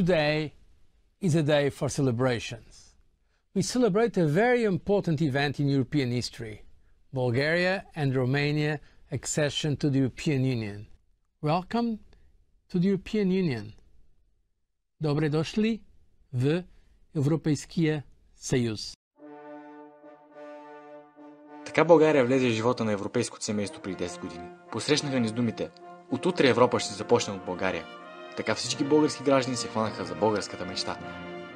Today is a day for celebrations. We celebrate a very important event in European history, Bulgaria and Romania accession to the European Union. Welcome to the European Union. Добре дошли в Европейския съюз. Така България влезе в живота на европейското семейство преди 10 години. Посрещнаха ни с думите: от утре Европа ще започне от България. Така всички български граждани се хванаха за българската мечта.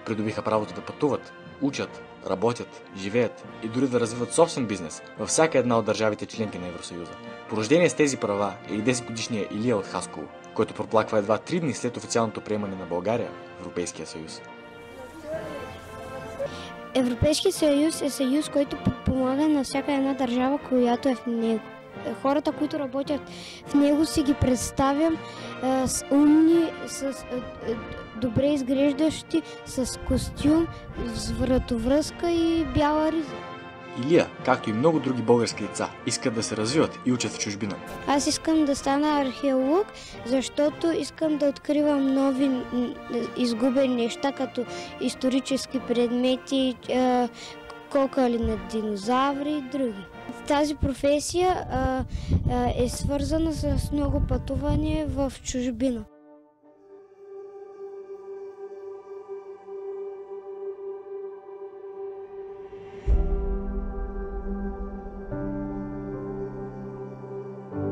Придобиха правото да пътуват, учат, работят, живеят и дори да развиват собствен бизнес във всяка една от държавите членки на Евросъюза. По рождение с тези права е и 10-годишният Илия от Хасково, който проплаква едва 3 дни след официалното приемане на България в Европейския съюз. Европейския съюз е съюз, който помага на всяка една държава, която е в него. Хората, които работят в него, си ги представям с умни, с добре изглеждащи, с костюм, с вратовръзка и бяла риза. Илия, както и много други български деца, искат да се развиват и учат в чужбина. Аз искам да стана археолог, защото искам да откривам нови изгубени неща, като исторически предмети, кокали на динозаври и други. Тази професия е свързана с много пътуване в чужбина.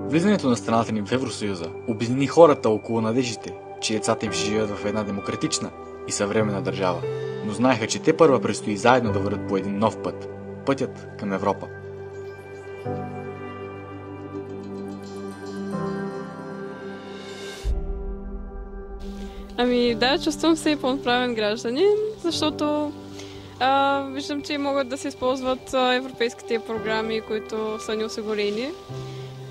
Влизането на страната ни в Евросъюза обедини хората около надеждите, че децата им ще живеят в една демократична и съвременна държава, но знаеха, че те първа предстои заедно да вървят по един нов път – пътят към Европа. Да, чувствам се и пълноправен гражданин, защото виждам, че могат да се използват европейските програми, които са ни осигурени.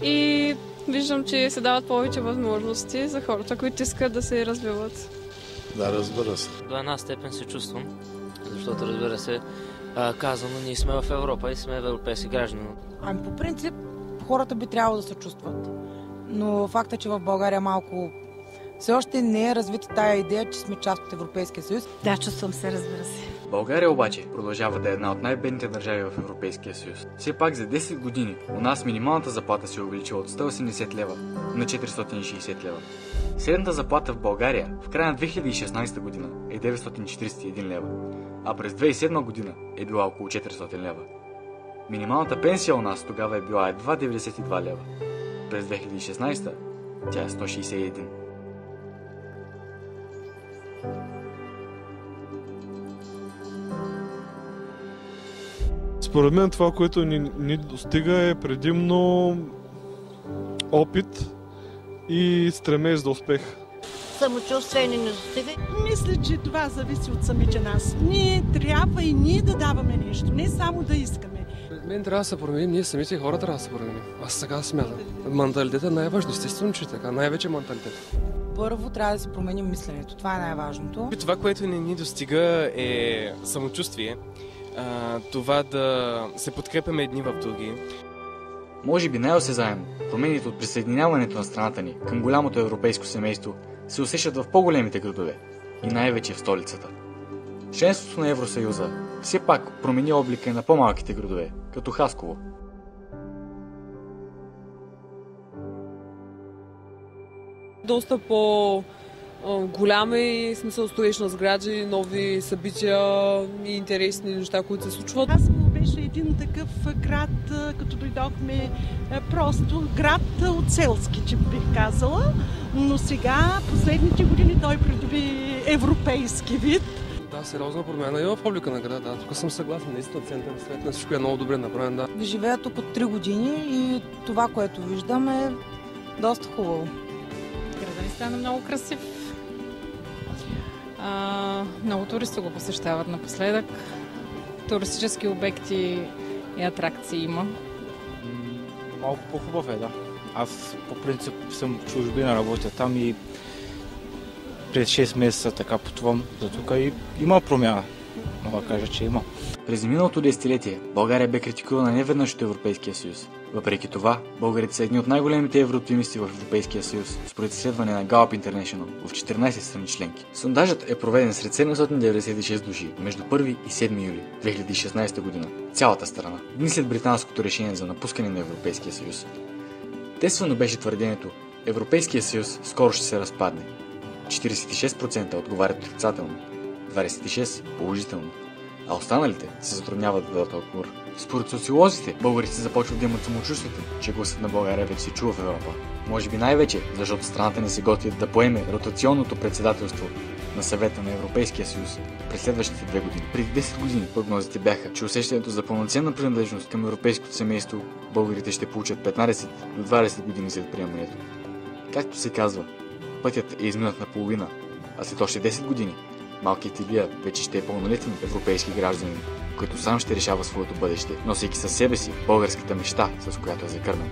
И виждам, че се дават повече възможности за хората, които искат да се развиват. Да, разбира се. До една степен се чувствам, защото, разбира се, казано, ние сме в Европа и сме европейски граждани. По принцип, хората би трябвало да се чувстват. Но факта, че в България малко все още не е развита тая идея, че сме част от Европейския съюз. Да, чувствам се, разбира се. България обаче продължава да е една от най-бедните държави в Европейския съюз. Все пак за 10 години у нас минималната заплата се е увеличила от 180 лева на 460 лева. Средната заплата в България в края на 2016 година е 941 лева, а през 2007 година е била около 400 лева. Минималната пенсия у нас тогава е била едва 92 лева. През 2016 тя е 161. Според мен това, което ни достига, е предимно опит и стремеж за успех. Самочувствие ни не достига. Мисля, че това зависи от самите нас. Ние трябва и ние да даваме нещо, не само да искаме. Мен трябва да се променим, ние самите хора трябва да се променим. Аз така смятам. Менталитетът е най-важно, естествено, че така, най-вече менталитет. Първо трябва да си променим мисленето, това е най-важното. Това, което ни достига, е самочувствие. Това да се подкрепяме едни в други. Може би най-осезаемо промените от присъединяването на страната ни към голямото европейско семейство се усещат в по-големите градове и най-вече в столицата. Членството на Евросъюза все пак промени облика и на по-малките градове, като Хасково. Доста по-голями, смисъл стоиш на сгради, нови събития и интересни неща, които се случват. Хасково беше един такъв град, като дойдохме, просто град от селски, че бих казала, но сега, последните години, той придоби европейски вид. Да, сериозна промяна и в облика на града, да, тук съм съгласен, наистина център светна, всичко е много добре направено, да. Живея тук от 3 години и това, което виждам, е доста хубаво. Градът ни стана много красив. Много туристи го посещават напоследък. Туристически обекти и атракции има. Малко по-хубав е, да. Аз по принцип съм в чужбина, работя там и през 6 месеца така пътувам за тук и има промяна. Мога да кажа, че има. През миналото десетилетие България бе критикувана неведнъж от Европейския съюз. Въпреки това, българите са едни от най-големите еврооптимисти в Европейския съюз, според изследване на Gallup International в 14 страни членки. Сондажът е проведен сред 796 души между 1 и 7 юли 2016 година. Цялата страна, дни след британското решение за напускане на Европейския съюз. Естествено беше твърдението: Европейския съюз скоро ще се разпадне. 46% отговарят отрицателно, 26% положително, а останалите се затрудняват да дадат отговор. Според социолозите, българите започват да имат самочувствието, че гласът на България вече се чува в Европа. Може би най-вече, защото страната ни се готви да поеме ротационното председателство на Съвета на Европейския съюз през следващите 2 години. Преди 10 години прогнозите бяха, че усещането за пълноценна принадлежност към европейското семейство българите ще получат 15 до 20 години след приемането. Както се казва, пътят е изминат наполовина, а след още 10 години малкият Илия вече ще е пълнолетен европейски гражданин, който сам ще решава своето бъдеще, носейки със себе си българската мечта, с която е закърмен.